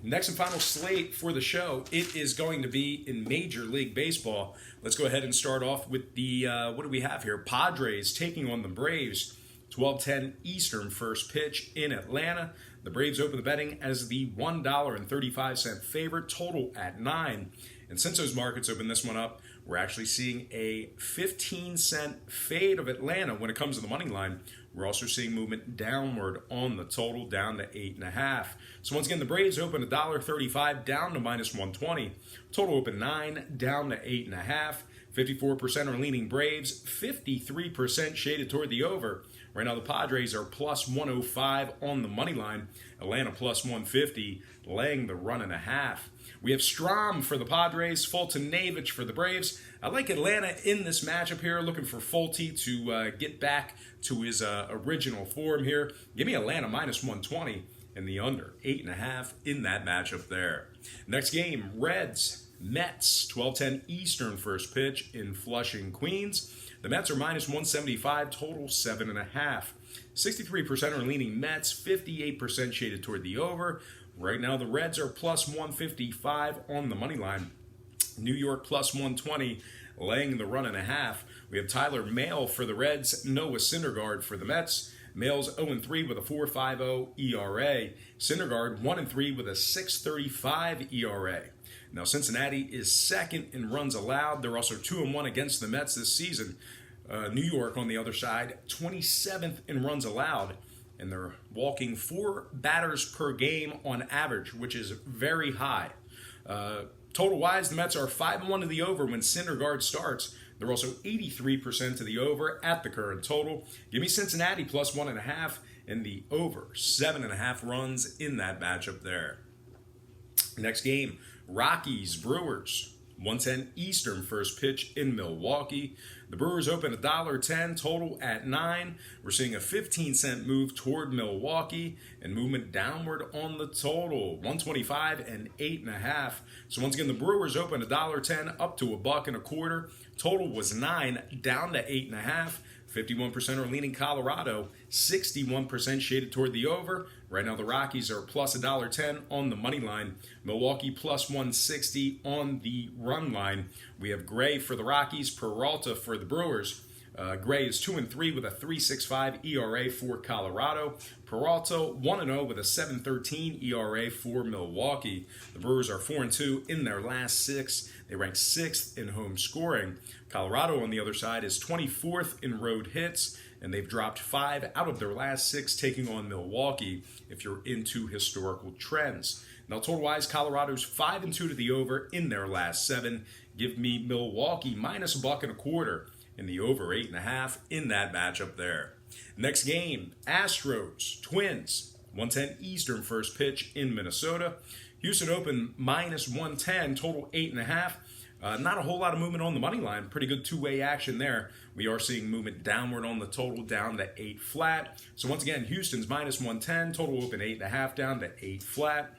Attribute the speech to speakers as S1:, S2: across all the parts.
S1: Next and final slate for the show, it is going to be in Major League Baseball. Let's go ahead and start off with the, what do we have here? Padres taking on the Braves. 12:10 Eastern first pitch in Atlanta. The Braves open the betting as the $1.35 favorite, total at 9. And since those markets opened this one up, we're actually seeing a 15-cent fade of Atlanta when it comes to the money line. We're also seeing movement downward on the total, down to 8.5. So once again, the Braves open $1.35 down to -120. Total open 9 down to 8.5. 54% are leaning Braves, 53% shaded toward the over. Right now, the Padres are plus 105 on the money line. Atlanta plus 150, laying the 1.5. We have Strom for the Padres, Fulton-Navich for the Braves. I like Atlanta in this matchup here, looking for Fulte to get back to his original form here. Give me Atlanta minus 120 and the under 8.5 in that matchup there. Next game, Reds, Mets, 12:10 Eastern first pitch in Flushing, Queens. The Mets are minus 175, total 7.5. 63% are leaning Mets, 58% shaded toward the over. Right now, the Reds are plus 155 on the money line. New York plus 120, laying the 1.5. We have Tyler Mahle for the Reds, Noah Syndergaard for the Mets. Mahle's 0-3 with a 4.50 ERA. Syndergaard 1-3 with a 6.35 ERA. Now, Cincinnati is second in runs allowed. They're also 2-1 against the Mets this season. New York, on the other side, 27th in runs allowed. And they're walking 4 batters per game on average, which is very high. Total-wise, the Mets are 5-1 to the over when Syndergaard starts. They're also 83% to the over at the current total. Give me Cincinnati plus 1.5 and the over 7.5 runs in that matchup there. Next game, Rockies, Brewers. 1:10 Eastern first pitch in Milwaukee. The Brewers open $1.10, total at 9. We're seeing a 15-cent move toward Milwaukee and movement downward on the total, 125 and 8.5. So once again, the Brewers open $1.10 up to $1.25. Total was 9 down to 8.5. 51% are leaning Colorado, 61% shaded toward the over. Right now, the Rockies are plus $1.10 on the money line. Milwaukee plus 160 on the run line. We have Gray for the Rockies, Peralta for the Brewers. Gray is 2-3 with a 3.65 ERA for Colorado. Peralta 1-0 with a 7.13 ERA for Milwaukee. The Brewers are 4-2 in their last 6. They rank 6th in home scoring. Colorado, on the other side, is 24th in road hits, and they've dropped 5 out of their last 6, taking on Milwaukee, if you're into historical trends. Now, total-wise, Colorado's 5-2 to the over in their last 7. Give me Milwaukee minus $1.25 and the over 8.5 in that matchup there. Next game, Astros, Twins, 1:10 Eastern first pitch in Minnesota. Houston open minus 110, total 8.5. Not a whole lot of movement on the money line. Pretty good two-way action there. We are seeing movement downward on the total, down to 8 flat. So once again, Houston's minus 110, total open 8.5, down to 8 flat.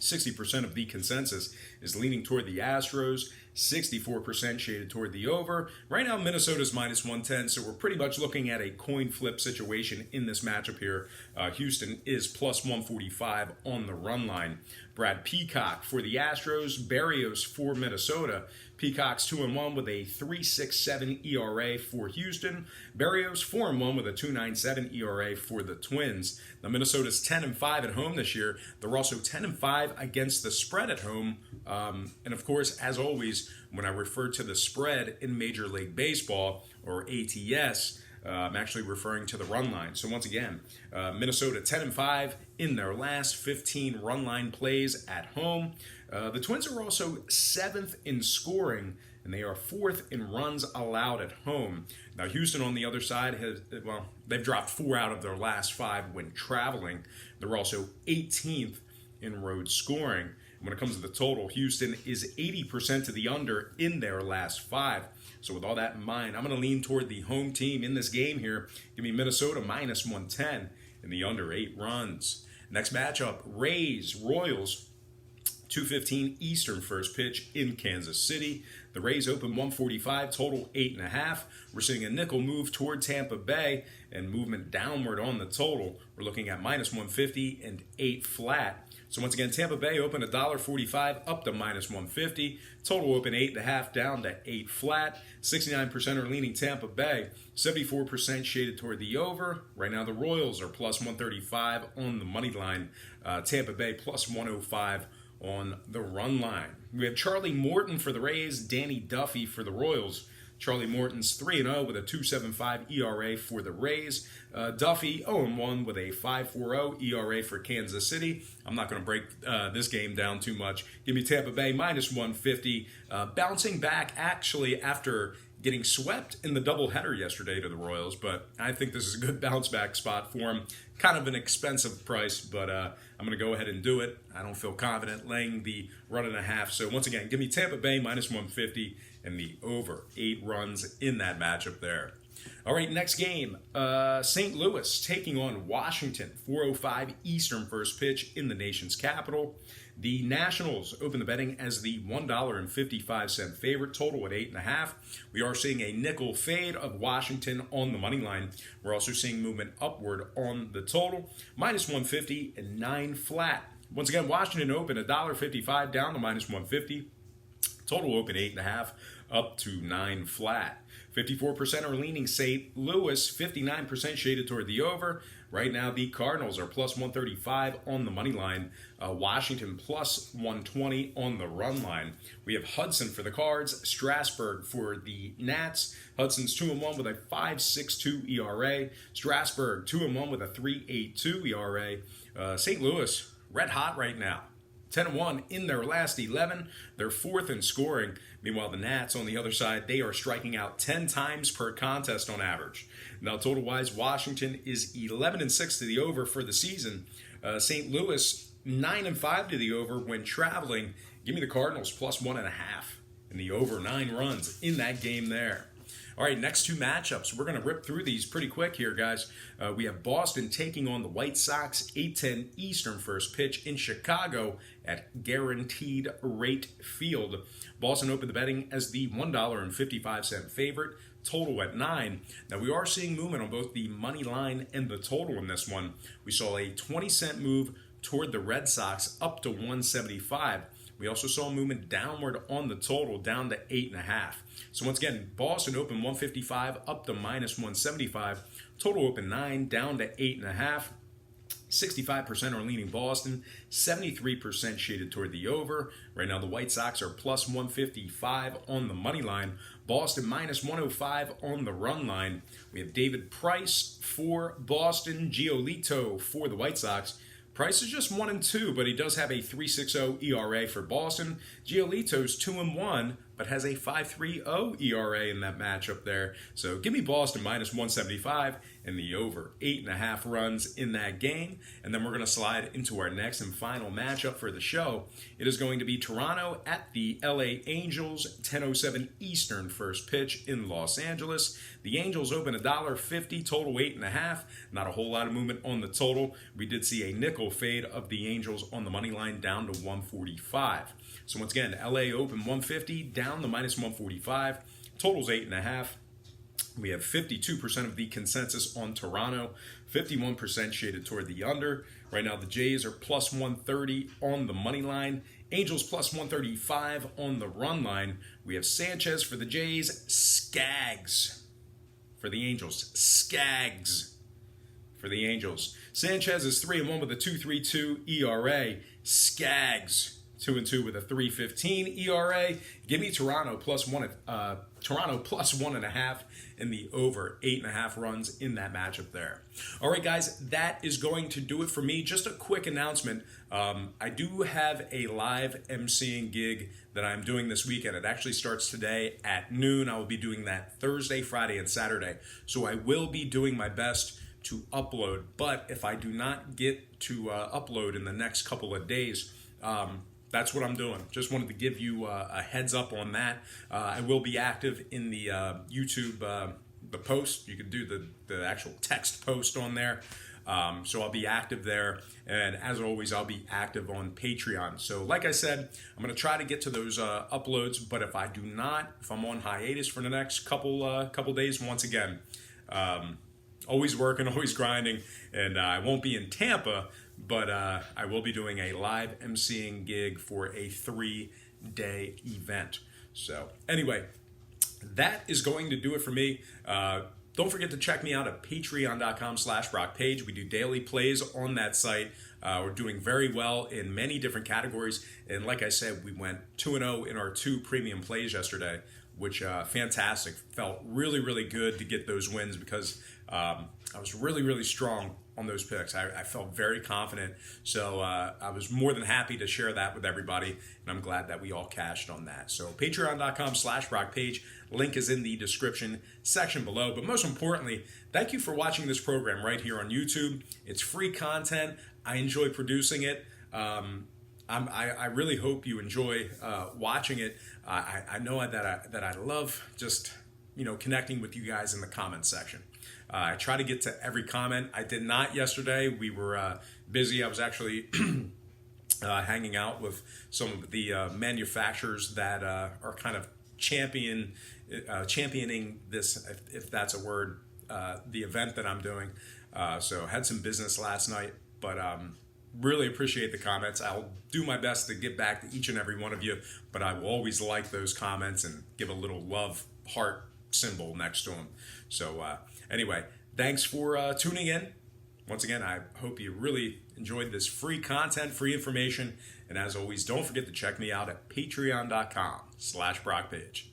S1: 60% of the consensus is leaning toward the Astros, 64% shaded toward the over. Right now, Minnesota's minus 110, so we're pretty much looking at a coin flip situation in this matchup here. Houston is plus 145 on the run line. Brad Peacock for the Astros, Berrios for Minnesota. Peacock's 2-1 with a 3.67 ERA for Houston. Berrios 4-1 with a 2.97 ERA for the Twins. Now, Minnesota's 10-5 at home this year. They're also 10-5 against the spread at home. And of course, as always, when I refer to the spread in Major League Baseball, or ATS, I'm actually referring to the run line. So once again, Minnesota 10-5 in their last 15 run line plays at home. The Twins are also 7th in scoring, and they are 4th in runs allowed at home. Now, Houston, on the other side, they've dropped 4 out of their last 5 when traveling. They're also 18th in road scoring. When it comes to the total, Houston is 80% to the under in their last 5. So with all that in mind, I'm going to lean toward the home team in this game here. Give me Minnesota minus 110 and the under 8 runs. Next matchup, Rays, Royals. 2:15 Eastern first pitch in Kansas City. The Rays open 145, total 8.5. We're seeing a nickel move toward Tampa Bay and movement downward on the total. We're looking at minus 150 and 8 flat. So once again, Tampa Bay opened $1.45 up to -150. Total open 8.5 down to 8 flat. 69% are leaning Tampa Bay. 74% shaded toward the over. Right now the Royals are +135 on the money line. Tampa Bay +105 on the run line. We have Charlie Morton for the Rays, Danny Duffy for the Royals. Charlie Morton's 3-0 with a 2.75 ERA for the Rays. Duffy 0-1 with a 5.40 ERA for Kansas City. I'm not going to break this game down too much. Give me Tampa Bay -150. Bouncing back actually after getting swept in the doubleheader yesterday to the Royals, but I think this is a good bounce back spot for him. Kind of an expensive price, but I'm going to go ahead and do it. I don't feel confident laying the 1.5. So once again, give me Tampa Bay -150 and the over 8 runs in that matchup there. All right, next game, St. Louis taking on Washington, 4:05 Eastern first pitch in the nation's capital. The Nationals open the betting as the $1.55 favorite, total at 8.5. We are seeing a nickel fade of Washington on the money line. We're also seeing movement upward on the total, -150 and 9 flat. Once again, Washington open $1.55 down to -150. Total open 8.5 up to 9 flat. 54% are leaning St. Louis, 59% shaded toward the over. Right now, the Cardinals are +135 on the money line. Washington +120 on the run line. We have Hudson for the Cards, Strasburg for the Nats. Hudson's 2-1 with a 5.62 ERA. Strasburg 2-1 with a 3.82 ERA. St. Louis red hot right now. 10-1 in their last 11. They're 4th in scoring. Meanwhile, the Nats on the other side, they are striking out 10 times per contest on average. Now, total-wise, Washington is 11-6 to the over for the season. St. Louis 9-5 to the over when traveling. Give me the Cardinals +1.5 and the over 9 runs in that game there. All right, next two matchups. We're going to rip through these pretty quick here, guys. We have Boston taking on the White Sox, 8:10 Eastern first pitch in Chicago at Guaranteed Rate Field. Boston opened the betting as the $1.55 favorite, total at 9. Now, we are seeing movement on both the money line and the total in this one. We saw a 20-cent move toward the Red Sox up to 175. We also saw movement downward on the total, down to 8.5. So once again, Boston open 155 up to -175. Total open 9 down to 8.5. 65% are leaning Boston, 73% shaded toward the over. Right now, the White Sox are +155 on the money line. Boston -105 on the run line. We have David Price for Boston, Giolito for the White Sox. Price is just 1-2, but he does have a 3.60 ERA for Boston. Giolito's 2-1, but has a 5.30 ERA in that matchup there. So give me Boston -175 and the over 8.5 runs in that game. And then we're going to slide into our next and final matchup for the show. It is going to be Toronto at the LA Angels, 10:07 Eastern first pitch in Los Angeles. The Angels open $1.50, total 8.5. Not a whole lot of movement on the total. We did see a nickel fade of the Angels on the money line down to 145. So once again, LA open 150 down to -145. Total's 8.5. We have 52% of the consensus on Toronto, 51% shaded toward the under. Right now, the Jays are +130 on the money line. Angels +135 on the run line. We have Sanchez for the Jays, Skaggs for the Angels. Skaggs for the Angels. Sanchez is 3-1 with a 2.32 ERA. Skaggs 2-2 with a 3.15 ERA. Give me Toronto +1.5 and the over 8.5 runs in that matchup there. All right, guys, that is going to do it for me. Just a quick announcement. I do have a live emceeing gig that I'm doing this weekend. It actually starts today at noon. I will be doing that Thursday, Friday, and Saturday. So I will be doing my best to upload. But if I do not get to upload in the next couple of days, that's what I'm doing. Just wanted to give you a heads up on that. I will be active in the YouTube, the post. You can do the actual text post on there. So I'll be active there. And as always, I'll be active on Patreon. So like I said, I'm going to try to get to those uploads. But if I do not, if I'm on hiatus for the next couple days, once again, always working, always grinding. And I won't be in Tampa, but I will be doing a live emceeing gig for a 3-day event. So anyway, that is going to do it for me. Don't forget to check me out at patreon.com/BrockPage. We do daily plays on that site. We're doing very well in many different categories. And like I said, we went 2-0 in our 2 premium plays yesterday, which fantastic. Felt really, really good to get those wins because I was really, really strong on those picks. I felt very confident. So I was more than happy to share that with everybody. And I'm glad that we all cashed on that. So patreon.com/BrockPage. Link is in the description section below. But most importantly, thank you for watching this program right here on YouTube. It's free content. I enjoy producing it. I really hope you enjoy watching it. I know that I love just connecting with you guys in the comment section. I try to get to every comment. I did not yesterday. We were busy. I was actually hanging out with some of the manufacturers that are kind of championing this, if that's a word, the event that I'm doing. So had some business last night, but really appreciate the comments. I'll do my best to get back to each and every one of you, but I will always like those comments and give a little love heart symbol next to them. So anyway, thanks for tuning in. Once again, I hope you really enjoyed this free content, free information. And as always, don't forget to check me out at patreon.com/BrockPage.